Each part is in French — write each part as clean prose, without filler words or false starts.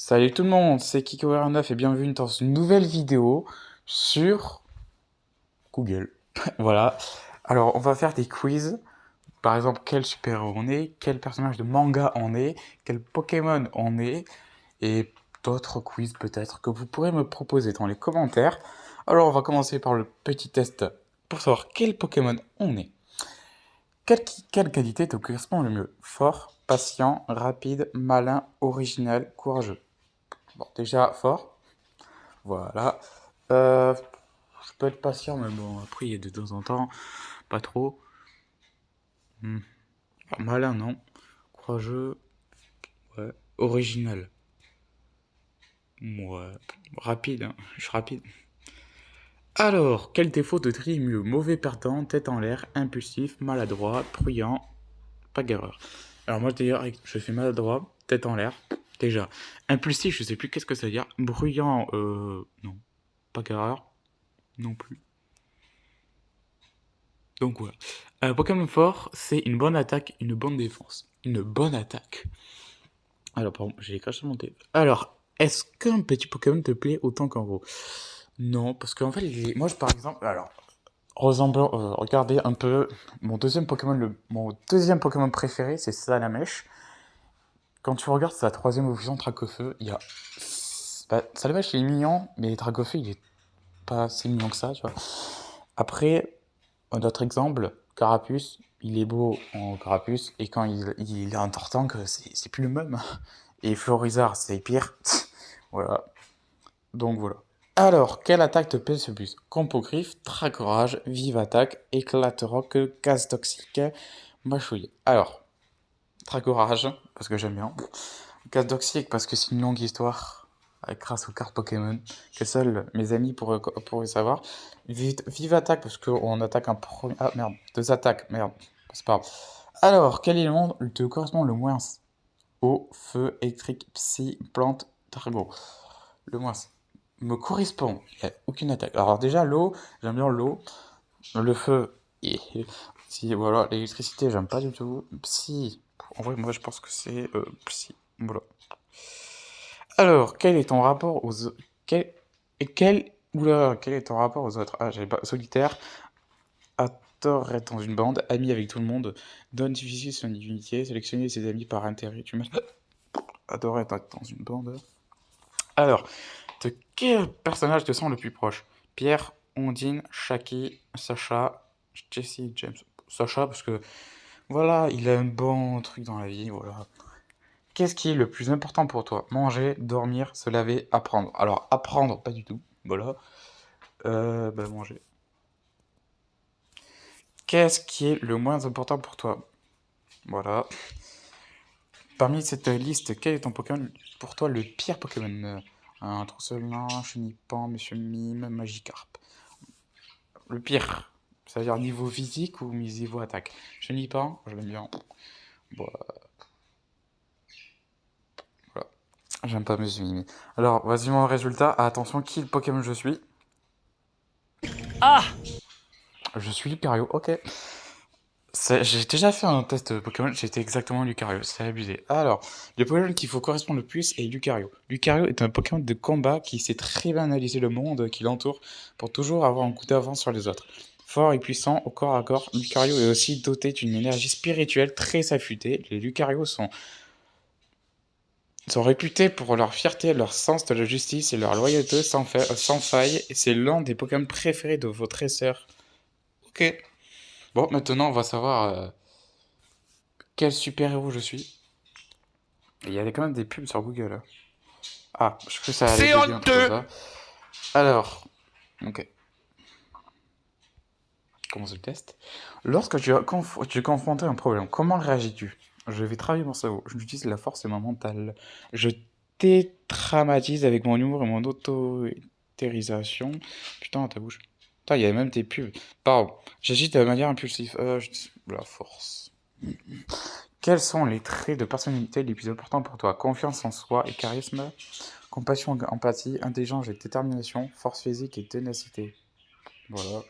Salut tout le monde, c'est Kiko09 et bienvenue dans une nouvelle vidéo sur Google. Voilà. Alors, on va faire des quiz. Par exemple, quel super-héros on est, quel personnage de manga on est, quel Pokémon on est, et d'autres quiz peut-être que vous pourrez me proposer dans les commentaires. Alors, on va commencer par le petit test pour savoir quel Pokémon on est. Quelle qualité te correspond le mieux? Fort, patient, rapide, malin, original, courageux. Bon, déjà, fort. Voilà. Je peux être patient, mais bon, après, il y a de temps en temps, pas trop. Hmm. Malin, non. Courageux, ouais. Original, ouais. Rapide, hein. Je suis rapide. Alors, quel défaut te trie mieux? Mauvais perdant, tête en l'air, impulsif, maladroit, prudent, pas d'erreur. Alors, moi, d'ailleurs, je fais maladroit, tête en l'air, déjà. Impulsif, je sais plus qu'est-ce que ça veut dire. Bruyant, non. Pas d'erreur, non plus. Donc voilà. Pokémon fort, c'est une bonne attaque, une bonne défense. Une bonne attaque. Alors, pardon, j'ai craché mon thé. Alors, est-ce qu'un petit Pokémon te plaît autant qu'un gros? Non, parce qu'en fait, moi, par exemple, alors, regardez un peu mon deuxième Pokémon, mon deuxième Pokémon préféré, c'est Salamèche. Quand tu regardes sa troisième évolution, Dracofeu, il y a. Bah, Salamèche, il est mignon, mais Dracofeu, il est pas si mignon que ça, tu vois. Après, un autre exemple, Carapuce, il est beau en Carapuce, et quand il est en Tortank, c'est plus le même. Et Florizard, c'est pire. Voilà. Donc voilà. Alors, quelle attaque te pèse le plus? Compogriffe, Tracorage, Vive Attaque, Éclate Rock, Gaz Toxique, Mâchouille. Alors, Tracorage, parce que j'aime bien. Gaz Toxique, parce que c'est une longue histoire, grâce aux cartes Pokémon, que seuls mes amis pourraient savoir. Vive Attaque, parce qu'on attaque un premier. Ah merde, deux attaques, merde, c'est pas grave. Alors, quel élément te correspond le moins? Eau, feu, électrique, psy, plante, targo. Le moins me correspond. Il n'y a aucune attaque. Alors déjà, l'eau, j'aime bien l'eau. Le feu, et si, voilà, l'électricité, j'aime pas du tout. Psy, en vrai, moi je pense que c'est psy. Voilà. Alors, quel est ton rapport aux autres? Quel est ton rapport aux autres? Ah, j'avais pas. Solitaire, à tort être dans une bande, ami avec tout le monde, donne difficile son unité, sélectionner ses amis par intérêt. Tu m'as adoré être dans une bande. Alors, de quel personnage te sens le plus proche? Pierre, Ondine, Shaki, Sacha, Jesse, James. Sacha, parce que voilà, il a un bon truc dans la vie, voilà. Qu'est-ce qui est le plus important pour toi? Manger, dormir, se laver, apprendre. Alors, apprendre, pas du tout, voilà. Manger. Qu'est-ce qui est le moins important pour toi? Voilà. Parmi cette liste, quel est ton Pokémon pour toi le pire Pokémon? Un Trousselin, Chenipan, Monsieur Mime, Magikarp. Le pire, c'est-à-dire niveau physique ou niveau attaque. Chenipan, je l'aime bien. Bon, voilà. J'aime pas Monsieur Mime. Alors, vas-y mon résultat. Ah, attention, qui le Pokémon je suis? Ah! Je suis Lucario, ok. J'ai déjà fait un test Pokémon, j'étais exactement Lucario, c'est abusé. Alors, le Pokémon qu'il faut correspondre le plus est Lucario. Lucario est un Pokémon de combat qui sait très bien analyser le monde qui l'entoure pour toujours avoir un coup d'avance sur les autres. Fort et puissant au corps à corps, Lucario est aussi doté d'une énergie spirituelle très affûtée. Les Lucarios sont réputés pour leur fierté, leur sens de la justice et leur loyauté sans faille, et c'est l'un des Pokémon préférés de vos dresseurs. Ok. Bon, maintenant on va savoir quel super-héros je suis. Il y avait quand même des pubs sur Google, hein. Ah, je crois que ça allait C'est bugger un truc comme honteux! ça. Alors, ok, commence le test. Lorsque tu es confronté à un problème, comment réagis-tu? Je vais travailler mon cerveau. J'utilise la force et ma mentale. Je dédramatise avec mon humour et mon auto-éthérisation. Putain, ta bouche. Putain, il y avait même des pubs. Pardon. J'agis de manière impulsive. La force. Quels sont les traits de personnalité les plus importants pour toi? Confiance en soi et charisme, compassion, empathie, intelligence et détermination, force physique et ténacité. Voilà.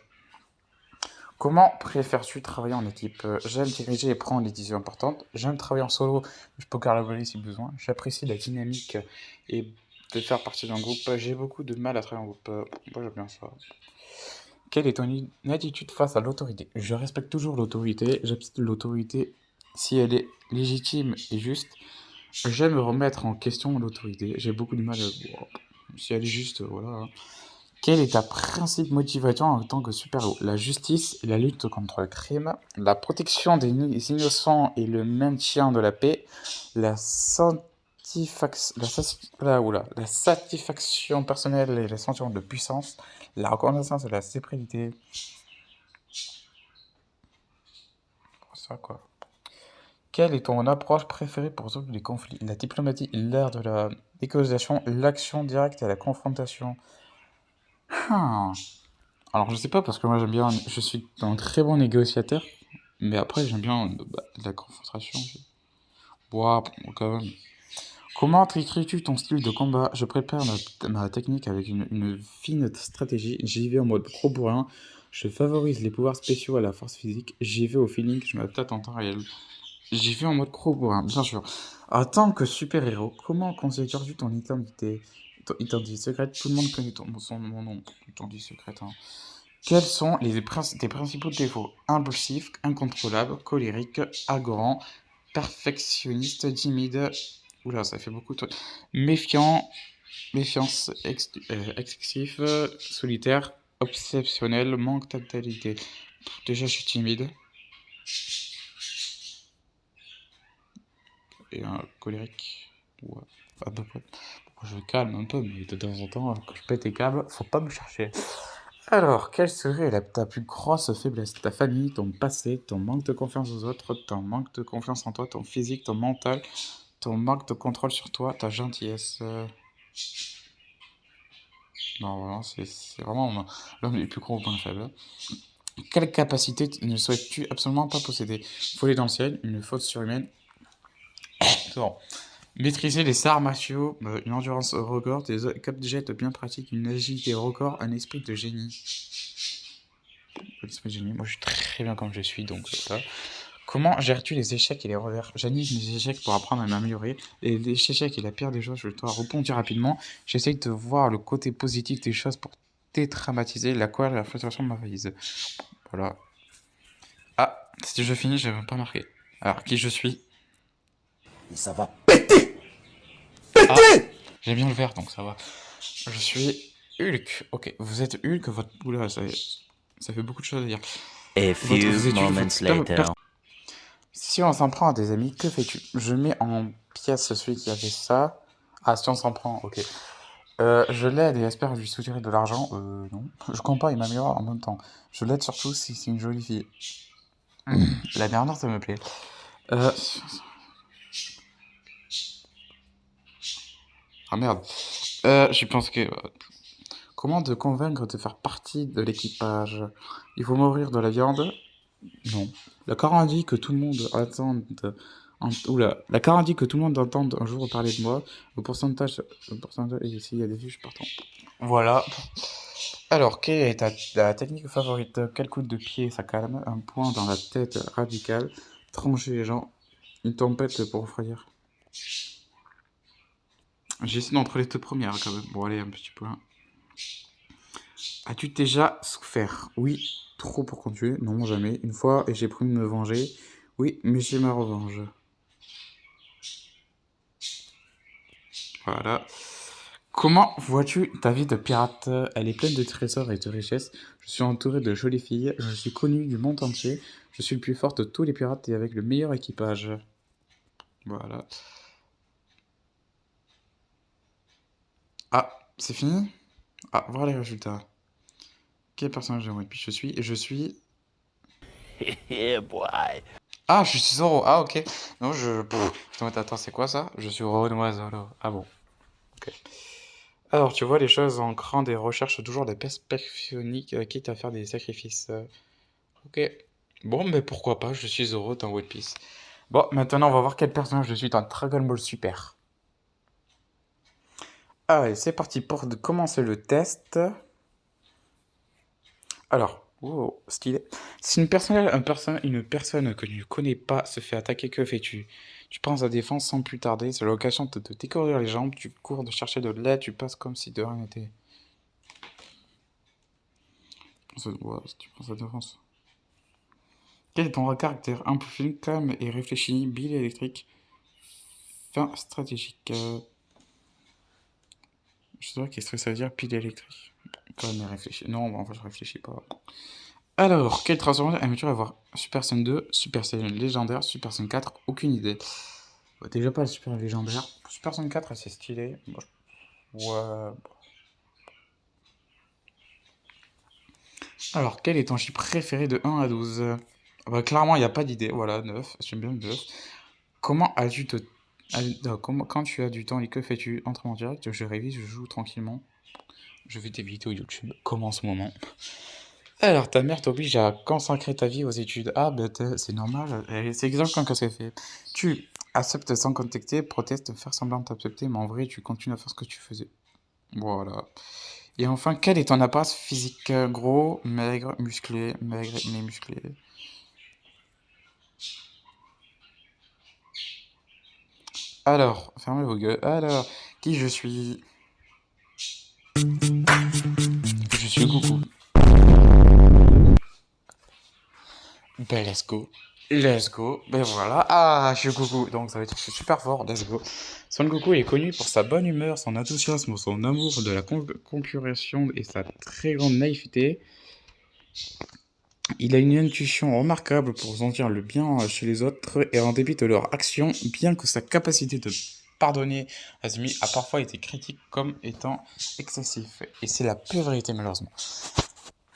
Comment préfères-tu travailler en équipe? J'aime diriger et prendre des décisions importantes. J'aime travailler en solo, je peux collaborer si besoin. J'apprécie la dynamique et de faire partie d'un groupe. J'ai beaucoup de mal à travailler en groupe. Moi, j'aime bien ça. Quelle est ton attitude face à l'autorité? Je respecte toujours l'autorité. J'accepte l'autorité si elle est légitime et juste. J'aime remettre en question l'autorité. J'ai beaucoup de mal à... Wow. Si elle est juste, voilà, hein. Quelle est ta principale motivation en tant que super-héros? La justice et la lutte contre le crime, la protection des innocents et le maintien de la paix, la la satisfaction personnelle et le sentiment de puissance, la reconnaissance et la sécurité. Ça, quoi. Quelle est ton approche préférée pour résoudre les conflits? La diplomatie, l'art de la négociation, l'action directe et la confrontation. Hmm. Alors, je sais pas, parce que moi j'aime bien, je suis un très bon négociateur, mais après j'aime bien la confrontation. Ouah, bon, quand même. Comment écris-tu ton style de combat? Je prépare ma technique avec une fine stratégie. J'y vais en mode gros bourrin. Je favorise les pouvoirs spéciaux à la force physique. J'y vais au feeling, je m'adapte en temps réel. J'y vais en mode gros bourrin, bien sûr. En tant que super-héros, comment considères-tu ton identité secrète? Tout le monde connaît mon nom, ton identité secrète, hein. Quels sont tes principaux défauts? Impulsif, incontrôlable, colérique, arrogant, perfectionniste, timide. Oula, ça fait beaucoup de trucs. Méfiant, excessif, solitaire, obsessionnel, manque d'actualité. Déjà, je suis timide et colérique. Ouais, à peu près. Bon, je calme un peu, mais de temps en temps, quand je pète les câbles, faut pas me chercher. Alors, quelle serait ta plus grosse faiblesse? Ta famille, ton passé, ton manque de confiance aux autres, ton manque de confiance en toi, ton physique, ton mental, ton manque de contrôle sur toi, ta gentillesse. Non, vraiment, c'est vraiment l'un des plus gros points faibles. Quelle capacité ne souhaites-tu absolument pas posséder? Voler dans le ciel, une faute surhumaine. Non. Maîtriser les arts martiaux, une endurance record, des cap-jet bien pratiques, une agilité record, un esprit de génie. L'esprit de génie, moi je suis très bien comme je suis, donc voilà. Comment gères-tu les échecs et les revers? J'analyse mes échecs pour apprendre à m'améliorer. Et les échecs est la pire des choses, je dois rebondir rapidement. J'essaye de voir le côté positif des choses pour détraumatiser la colère et la frustration de ma valise. Voilà. Ah, si je finis, je vais pas marquer. Alors, qui je suis? Et ça va. Ah, j'aime bien le vert, donc ça va. Je suis Hulk. Ok, vous êtes Hulk, votre... Oula, ça fait beaucoup de choses à dire. A few Vous êtes Hulk, moments later. Si on s'en prend à des amis, que fais-tu? Je mets en pièce celui qui avait ça. Ah, si on s'en prend, ok. Je l'aide et espère lui soutirer de l'argent. Non. Je compte pas, il m'améliore en même temps. Je l'aide surtout si c'est une jolie fille. La dernière, ça me plaît. Euh... Ah merde. Je pense que... Comment te convaincre de faire partie de l'équipage? Il faut m'ouvrir de la viande? Non. La Coran dit que tout le monde attend... Oula. La Coran dit que tout le monde entende un jour parler de moi. Le pourcentage ici, il y a des vues, je suis partant. Voilà. Alors, quelle est ta technique favorite? Quel coup de pied ça calme? Un point dans la tête radical? Trancher les gens? Une tempête pour refroidir? J'essaie d'entre les deux premières quand même. Bon, allez, un petit point. As-tu déjà souffert? Oui. Trop pour continuer? Non, jamais. Une fois et j'ai promis de me venger. Oui, mais j'ai ma revanche. Voilà. Comment vois-tu ta vie de pirate? Elle est pleine de trésors et de richesses. Je suis entouré de jolies filles. Je suis connu du monde entier. Je suis le plus fort de tous les pirates et avec le meilleur équipage. Voilà. Ah, c'est fini? Ah, voir les résultats. Quel personnage de One Piece je suis? Je suis... Yeah, boy. Ah, je suis Zoro. Ah, ok. Non, je... Attends, c'est quoi ça? Je suis Renoir Zoro. Ah bon. Ok. Alors, tu vois les choses en grande et recherche toujours la perfectionnique, quitte à faire des sacrifices. Ok. Bon, mais pourquoi pas, je suis Zoro dans One Piece. Bon, maintenant, on va voir quel personnage je suis dans Dragon Ball Super. Allez, c'est parti pour commencer le test. Alors, Oh, stylé. Si une personne que tu ne connais pas se fait attaquer, que fais-tu? Tu prends sa défense sans plus tarder, c'est l'occasion de te découvrir les jambes, tu cours de chercher de l'aide, tu passes comme si de rien n'était. Ouais, si tu prends sa défense. Quel est ton caractère? Impulsif, calme et réfléchi, bille électrique, fin stratégique. Je sais pas qu'est-ce que ça veut dire, pile électrique. Calme et réfléchi. Non, bah, en fait, je réfléchis pas. Alors, quelle transformation aimerais-tu avoir? Super Saiyan 2, Super Saiyan légendaire, Super Saiyan 4, aucune idée. Bah, déjà pas le Super légendaire. Super Saiyan 4, c'est stylé. Moi, ouais. Alors, quel est ton chiffre préféré de 1 à 12? Bah, clairement, il n'y a pas d'idée. Voilà, 9. J'aime bien le 9. Comment as-tu te... quand tu as du temps et que fais-tu? Entre en direct, je révise, je joue tranquillement. Je fais des vidéos YouTube, comme en ce moment. Alors, ta mère t'oblige à consacrer ta vie aux études. Ah, ben, c'est normal. C'est exactement ce qu'elle fait. Tu acceptes sans contacter, protestes, faire semblant de t'accepter, mais en vrai, tu continues à faire ce que tu faisais. Voilà. Et enfin, quelle est ton apparence physique? Gros, maigre mais musclé. Alors, fermez vos gueules. Alors, qui je suis? Je suis Goku. Ben, let's go. Let's go. Ben voilà. Ah, je suis Goku. Donc, ça veut dire que je suis super fort. Let's go. Son Goku est connu pour sa bonne humeur, son enthousiasme, son amour de la concurrence et sa très grande naïveté. Il a une intuition remarquable pour sentir le bien chez les autres et en dépit de leurs actions, bien que sa capacité de pardonner Azumi a parfois été critique comme étant excessif. Et c'est la pure vérité, malheureusement.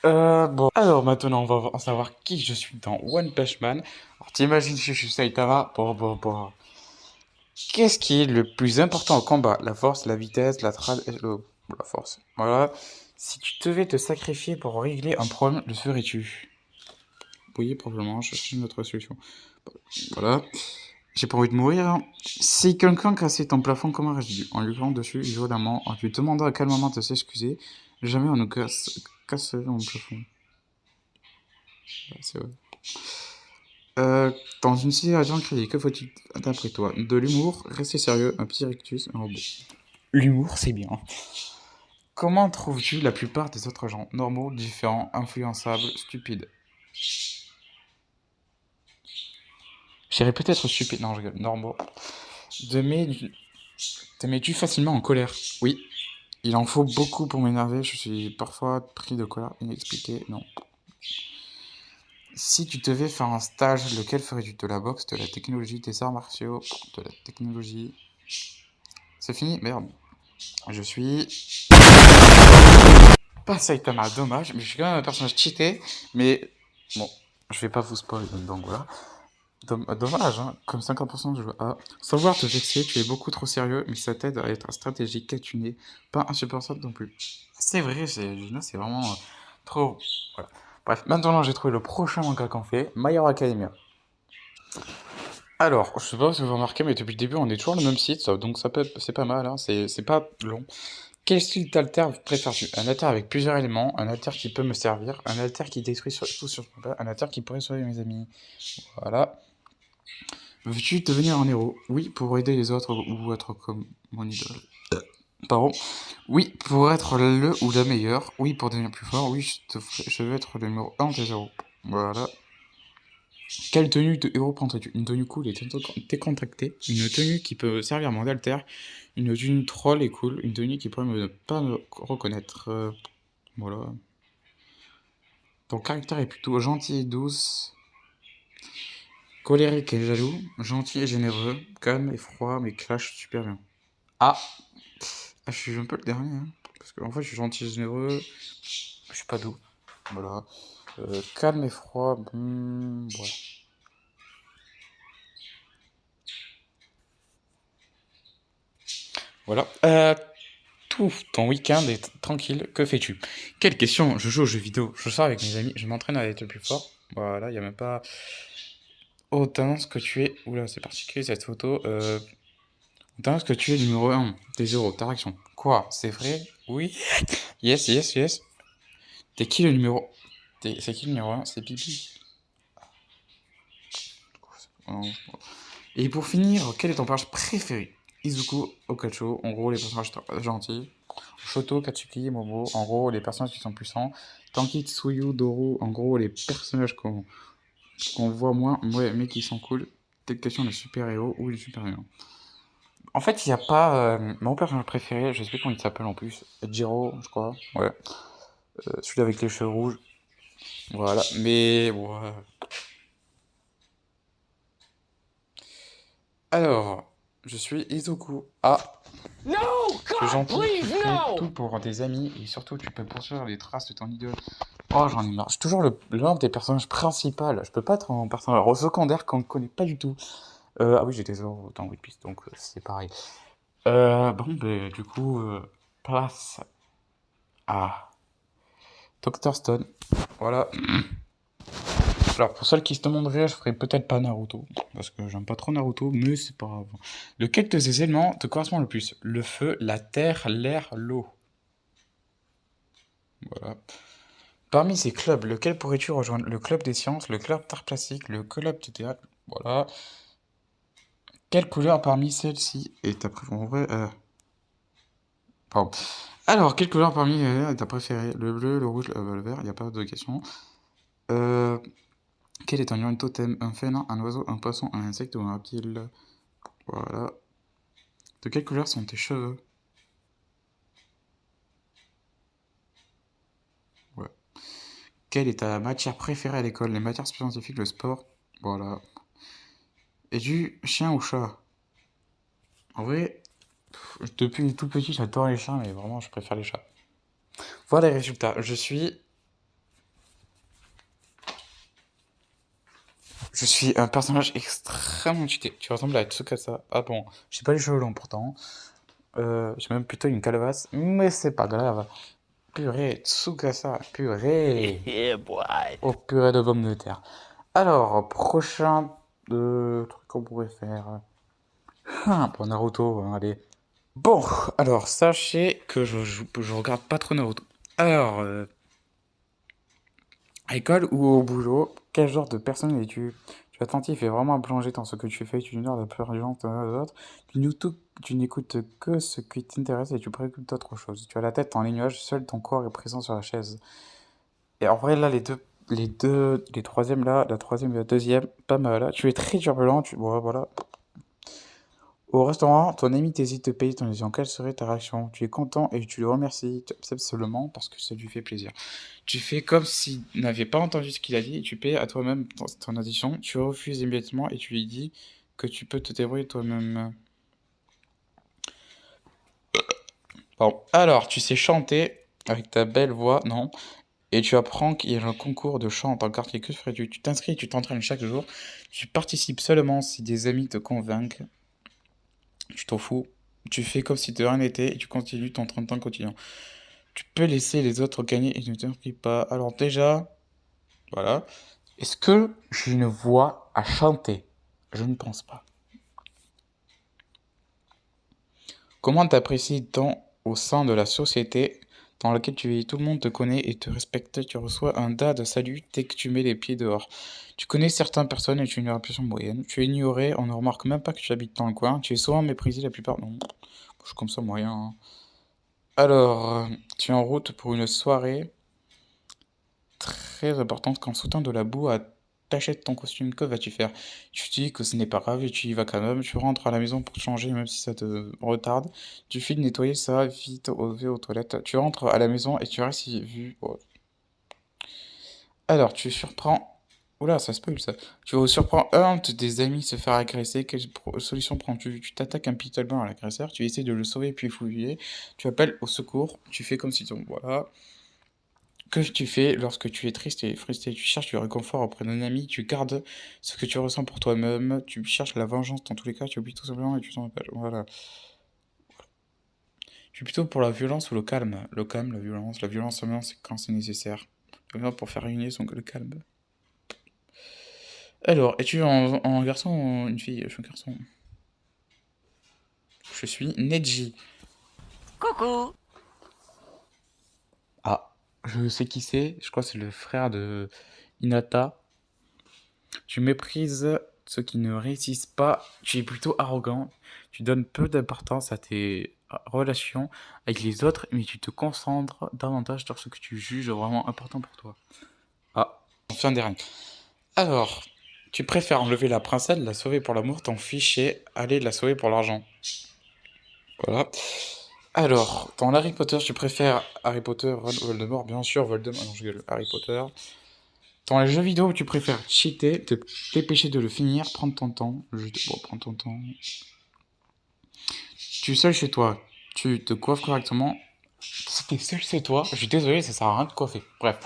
Bon. Alors maintenant, on va savoir qui je suis dans One Punch Man. Alors t'imagines si je suis Saitama. Bon. Qu'est-ce qui est le plus important au combat? La force, la vitesse, la force. Voilà. Si tu devais te sacrifier pour régler un problème, le ferais-tu? Oui, probablement, je cherche une autre solution. Voilà. J'ai pas envie de mourir, hein. Si quelqu'un cassait ton plafond, comment réagis-tu? En lui hurlant dessus, violemment, en lui demandant à quel moment de s'excuser. Jamais on ne casserait mon plafond. Ouais, c'est vrai. Dans une situation critique, que faut-il d'après toi? De l'humour, rester sérieux, un petit rictus, un robot. L'humour, c'est bien. Comment trouves-tu la plupart des autres gens? Normaux, différents, influençables, stupides. J'irais peut-être stupide. Non, je rigole. Normaux. Te mets-tu facilement en colère? Oui. Il en faut beaucoup pour m'énerver. Je suis parfois pris de colère inexpliquée. Non. Si tu devais faire un stage, lequel ferais-tu? De la boxe, de la technologie, des arts martiaux, de la technologie. C'est fini? Merde. Je suis pas Saitama, dommage, mais je suis quand même un personnage cheaté. Mais bon, je vais pas vous spoiler, donc voilà. Dommage, hein, comme 50% de jeu. Ah, sans vouloir te vexer, tu es beaucoup trop sérieux, mais ça t'aide à être stratégique, tu n'es pas insupportable non plus. C'est vrai, Gina, c'est vraiment trop. Voilà. Bref, maintenant j'ai trouvé le prochain manga qu'on fait, My Hero Academia. Alors, je sais pas si vous remarquez, mais depuis le début, on est toujours le même site, donc c'est pas mal, hein, c'est pas long. Quel style d'alter préfères-tu? Un alter avec plusieurs éléments, un alter qui peut me servir, un alter qui détruit tout sur son pas, un alter qui pourrait sauver mes amis. Voilà. Veux-tu devenir un héros? Oui, pour aider les autres ou être comme mon idole. Pardon. Oui, pour être le ou la meilleure. Oui, pour devenir plus fort. Oui, je veux être le numéro 1 des héros. Voilà. Quelle tenue de héros prendrais-tu? Une tenue cool et décontractée. Une tenue qui peut servir mon alter. Une tenue troll et cool. Une tenue qui pourrait pas me reconnaître. Voilà. Ton caractère est plutôt gentil et douce. Colérique et jaloux. Gentil et généreux. Calme et froid, mais clash super bien. Ah, je suis un peu le dernier, hein. Parce qu'en fait, je suis gentil et généreux. Je suis pas doux. Voilà. Calme et froid. Voilà. Voilà. Tout ton week-end est tranquille. Que fais-tu? Quelle question? Je joue aux jeux vidéo. Je sors avec mes amis. Je m'entraîne à être le plus fort. Voilà, il y a même pas. Oh, tendance que tu es. Oula, c'est particulier cette photo. Tendance que tu es numéro 1 des euros. Ta réaction. Quoi? C'est vrai? Oui. Yes. T'es qui le numéro C'est qui le numéro 1? C'est Pipi. Et pour finir, quel est ton personnage préféré? Izuku, Okacho, en gros les personnages gentils. Shoto, Katsuki, Momo, en gros les personnages qui sont puissants. Tanki, Tsuyu, Doru, en gros les personnages qu'on voit moins, ouais, mais qui sont cool. Peut-être question les super-héros ou les super-héros. En fait, il n'y a pas mon personnage préféré, je sais plus comment il s'appelle en plus. Jiro, je crois. Ouais. Celui avec les cheveux rouges. Voilà. Mais ouais. Alors, je suis Izuku. Ah, No, tu es God, gentil, tu please, fais no! tout pour tes amis et surtout tu peux poursuivre les traces de ton idole. Oh, j'en ai marre. Je suis toujours l'un des personnages principaux. Je peux pas être un personnage secondaire qu'on ne connaît pas du tout. Ah oui, j'étais Zoro dans One Piece, donc c'est pareil. Bon, ben, du coup, place à Dr. Stone. Voilà. Alors, pour celles qui se demanderaient, je ferai peut-être pas Naruto, parce que j'aime pas trop Naruto, mais c'est pas grave. Lequel de ces éléments te correspond le plus? Le feu, la terre, l'air, l'eau. Voilà. Parmi ces clubs, lequel pourrais-tu rejoindre? Le club des sciences, le club d'art plastique, le club de théâtre? Voilà. Quelle couleur parmi celles-ci est ta préférée? Pardon. Alors, quelle couleur parmi est ta préférée? Le bleu, le rouge, le vert, il n'y a pas de question. Euh, Quel est ton animal totem? Un félin, un oiseau, un poisson, un insecte ou un reptile? Voilà. De quelle couleur sont tes cheveux? Ouais. Quelle est ta matière préférée à l'école? Les matières scientifiques, le sport? Voilà. Es-tu chien ou chat? En vrai, depuis tout petit, j'adore les chiens, mais vraiment, je préfère les chats. Voilà les résultats. Je suis un personnage extrêmement cheaté. Tu ressembles à Tsukasa. Ah bon, j'ai pas les cheveux longs pourtant. J'ai même plutôt une calebasse, mais c'est pas grave. Purée, Tsukasa, purée. Yeah, boy. Oh, purée de pommes de terre. Alors, prochain truc qu'on pourrait faire. Pour Naruto, hein, allez. Bon, alors, sachez que je regarde pas trop Naruto. Alors, à l'école ou au boulot, quel genre de personne es-tu? Tu es attentif et vraiment plongé dans ce que tu fais, tu ignores la peur des gens, d'autres. Tu n'écoutes que ce qui t'intéresse et tu préoccupes d'autre chose. Tu as la tête dans les nuages, seul ton corps est présent sur la chaise. Et en vrai, là, les troisièmes là, la troisième et la deuxième, pas mal. Là. Tu es très turbulent, ouais, voilà. Au restaurant, ton ami t'hésite de payer ton adhésion. Quelle serait ta réaction? Tu es content et tu le remercies. Tu acceptes seulement parce que ça lui fait plaisir. Tu fais comme s'il n'avait pas entendu ce qu'il a dit et tu payes à toi-même ton addition. Tu refuses immédiatement et tu lui dis que tu peux te débrouiller toi-même. Bon, alors, tu sais chanter avec ta belle voix, non? Et tu apprends qu'il y a un concours de chant dans le quartier. Que ferais-tu? Tu t'inscris, tu t'entraînes chaque jour. Tu participes seulement si des amis te convainquent. Tu t'en fous. Tu fais comme si de rien n'était et tu continues ton train de temps quotidien. Tu peux laisser les autres gagner et ne t'inscris pas. Alors déjà, voilà. Est-ce que j'ai une voix à chanter? Je ne pense pas. Comment t'apprécies-t-on au sein de la société dans laquelle tu vis? Tout le monde te connaît et te respecte. Tu reçois un dad de salut dès que tu mets les pieds dehors. Tu connais certaines personnes et tu as une réputation moyenne. Tu es ignoré, on ne remarque même pas que tu habites dans le coin. Tu es souvent méprisé la plupart. Non, je suis comme ça moyen, hein. Alors, tu es en route pour une soirée très importante quand soudain de la boue t'achète ton costume. Que vas-tu faire? Tu te dis que ce n'est pas grave et tu y vas quand même. Tu rentres à la maison pour te changer même si ça te retarde. Tu files nettoyer ça vite aux toilettes. Tu rentres à la maison et tu restes vu. Oh. Alors, tu surprends. Oula, ça spoil ça. Tu surprends un de tes amis se faire agresser. Quelle solution prends-tu? Tu t'attaques un pistolet à l'agresseur. Tu essaies de le sauver puis fouiller. Tu appelles au secours. Tu fais comme si ton. Voilà. Que tu fais lorsque tu es triste et frustré? Tu cherches du réconfort auprès d'un ami, tu gardes ce que tu ressens pour toi-même, tu cherches la vengeance dans tous les cas, tu oublies tout simplement et tu t'en rappelles. Voilà. Je suis plutôt pour la violence ou le calme. Le calme, la violence. La violence seulement, c'est quand c'est nécessaire. Par exemple, pour faire une son que le calme. Alors, es-tu un garçon ou une fille? Je suis un garçon. Je suis Neji. Coucou. Ah. Je sais qui c'est. Je crois que c'est le frère de Hinata. Tu méprises ceux qui ne réussissent pas. Tu es plutôt arrogant. Tu donnes peu d'importance à tes relations avec les autres, mais tu te concentres davantage sur ce que tu juges vraiment important pour toi. Ah, enfin des règles. Alors, tu préfères enlever la princesse, la sauver pour l'amour, t'en ficher, aller la sauver pour l'argent. Voilà. Alors, dans Harry Potter, tu préfères Harry Potter, Ron, Voldemort, bien sûr, Voldemort, ah non, je gueule, Harry Potter. Dans les jeux vidéo, tu préfères cheater, te dépêcher de le finir, prendre ton temps. Bon, prends ton temps. Tu es seul chez toi, tu te coiffes correctement. Si t'es seul chez toi, je suis désolé, ça sert à rien de coiffer. Bref.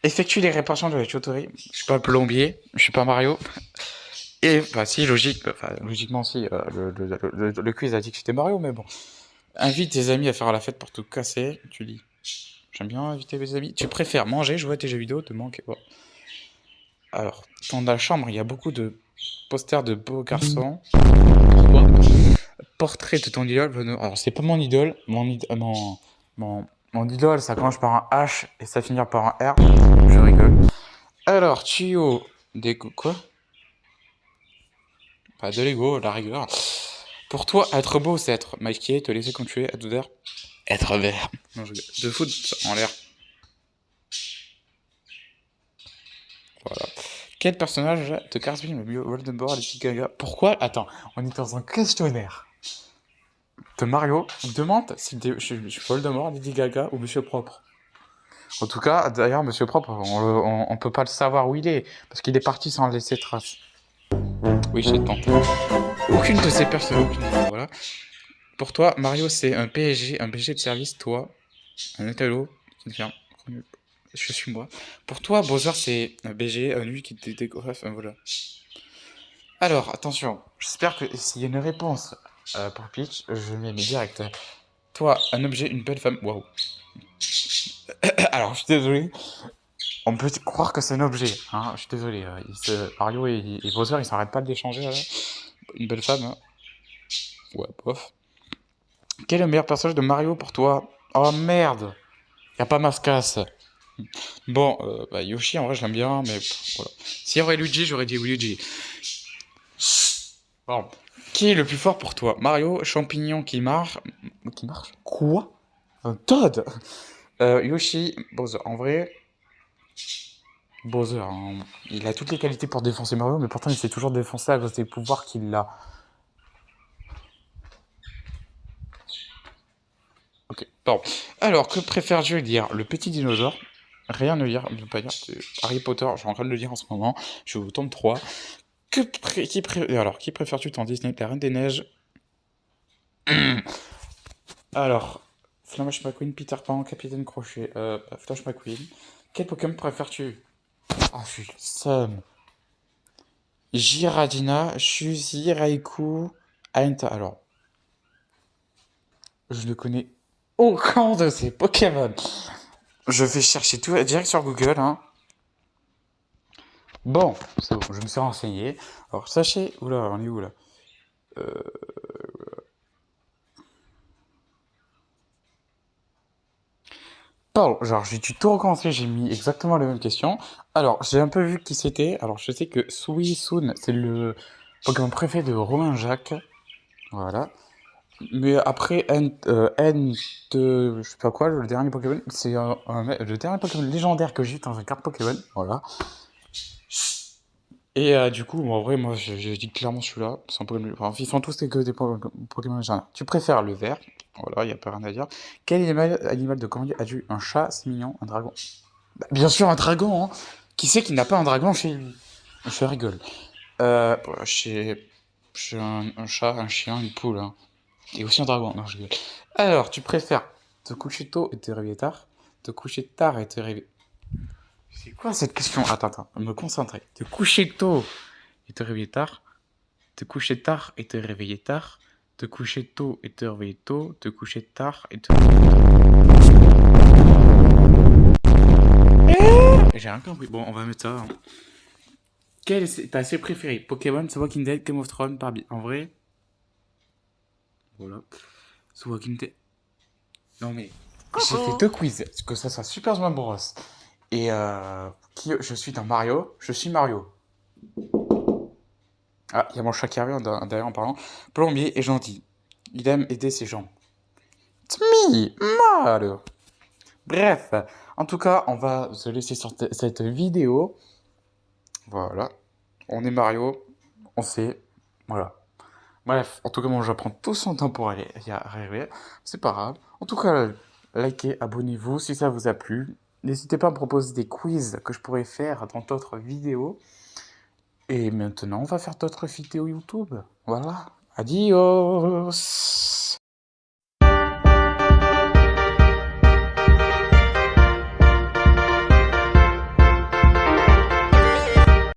Effectue les réparations de la tuyauterie. Je suis pas plombier, je suis pas Mario. Et, bah si, logique, enfin, logiquement si, le quiz a dit que j'étais Mario, mais bon. Invite tes amis à faire la fête pour tout casser, tu dis. J'aime bien inviter mes amis. Tu préfères manger, jouer à tes jeux vidéo, te manquer. Bon. Alors, dans la chambre, il y a beaucoup de posters de beaux garçons. Pourquoi? Portrait de ton idole. Alors, c'est pas mon idole. Mon idole, ça commence par un H et ça finit par un R. Je rigole. Alors, tuyau des... Quoi? Pas de Lego, la rigueur. Pour toi, être beau, c'est être maquillé, te laisser comme tu es, être vert. Être vert. Non, je rigole. De foot en l'air. Voilà. Quel personnage te charisme le mieux? Voldemort, Lady Gaga. Pourquoi? Attends, on est dans un questionnaire de Mario. Il demande si je suis Voldemort, Lady Gaga ou Monsieur Propre. En tout cas, d'ailleurs, Monsieur Propre, on peut pas le savoir où il est, parce qu'il est parti sans laisser trace. Oui, j'ai tenté. Aucune de ces personnes, voilà. Pour toi, Mario, c'est un PSG de service, toi, un Italo, une ferme. Je suis moi. Pour toi, Bowser, c'est un BG, un lui qui te décoiffe, enfin voilà. Alors, attention, j'espère que s'il y a une réponse pour Peach, je mets mes directs. Toi, un objet, une belle femme, waouh. Alors, je suis désolé, on peut croire que c'est un objet, hein, je suis désolé. Mario et Bowser, ils s'arrêtent pas de l'échanger, là. Une belle femme, hein. Ouais, bof. Quel est le meilleur personnage de Mario pour toi? Oh merde, y a pas Mascasse. Bon, bah Yoshi, en vrai, je l'aime bien, mais voilà. S'il y aurait Luigi, j'aurais dit Luigi. Bon. Qui est le plus fort pour toi? Mario, champignon qui marche. Qui marche? Quoi? Un Toad? Yoshi, Bowser. En vrai, Bowser, hein, il a toutes les qualités pour défoncer Mario, mais pourtant il s'est toujours défoncé à cause des pouvoirs qu'il a. Ok, pardon. Alors, que préfères-tu dire? Le petit dinosaure? Rien ne lire, ne pas dire. Harry Potter, je suis en train de le lire en ce moment. Je suis au tome 3. Alors, qui préfères-tu dans Disney? La Reine des Neiges? Alors, Flash McQueen, Peter Pan, Capitaine Crochet, Flash McQueen. Quel Pokémon préfères-tu? Ah, je suis le seum. Giradina, Shuzi, Raikou, Aenta. Alors, je ne connais aucun de ces Pokémon. Je vais chercher tout direct sur Google, hein. Bon, c'est bon, je me suis renseigné. Alors, sachez... Oula, on est où, là? Pardon, genre j'ai dû tout recommencer, j'ai mis exactement les mêmes questions. Alors, j'ai un peu vu qui c'était. Alors, je sais que Suicune, c'est le Pokémon préféré de Romain Jacques. Voilà. Mais après, je sais pas quoi, le dernier Pokémon, c'est le dernier Pokémon légendaire que j'ai eu dans une carte Pokémon. Voilà. Et du coup, en vrai, moi, j'ai dit clairement celui-là. C'est un Pokémon... Enfin, ils sont tous que des Pokémon légendaires. Tu préfères le vert. Voilà, il n'y a pas rien à dire. Quel animal de compagnie as-tu? Un chat, c'est mignon, un dragon. Bah, bien sûr, un dragon, hein. Qui c'est qui n'a pas un dragon chez lui? Je rigole. Bah, chez un chat, un chien, une poule, hein. Et aussi un dragon. Non, je rigole. Alors, tu préfères te coucher tôt et te réveiller tard? Te coucher tard et te réveiller... C'est quoi cette question? Attends, me concentrer. Te coucher tôt et te réveiller tard? Te coucher tard et te réveiller tard? Te coucher tôt et te réveiller tôt? Te coucher tard et te réveiller tôt? J'ai rien compris. Bon, on va mettre ça, hein. Quelle est ta série préférée? Pokémon, The Walking Dead, Game of Thrones, Barbie. En vrai, voilà. The Walking Dead. Non mais, J'ai fait 2 quiz, que ça soit Super Smash Bros. Et je suis dans Mario, je suis Mario. Ah, il y a mon chat qui arrive derrière en parlant. Plombier est gentil. Il aime aider ses gens. It's me, Mario. Bref, en tout cas, on va se laisser sur cette vidéo. Voilà. On est Mario, on sait. Voilà. Bref, en tout cas, moi, je vais prendre tout son temps pour aller y arriver. C'est pas grave. En tout cas, likez, abonnez-vous si ça vous a plu. N'hésitez pas à me proposer des quiz que je pourrais faire dans d'autres vidéos. Et maintenant, on va faire d'autres vidéos YouTube. Voilà. Adios.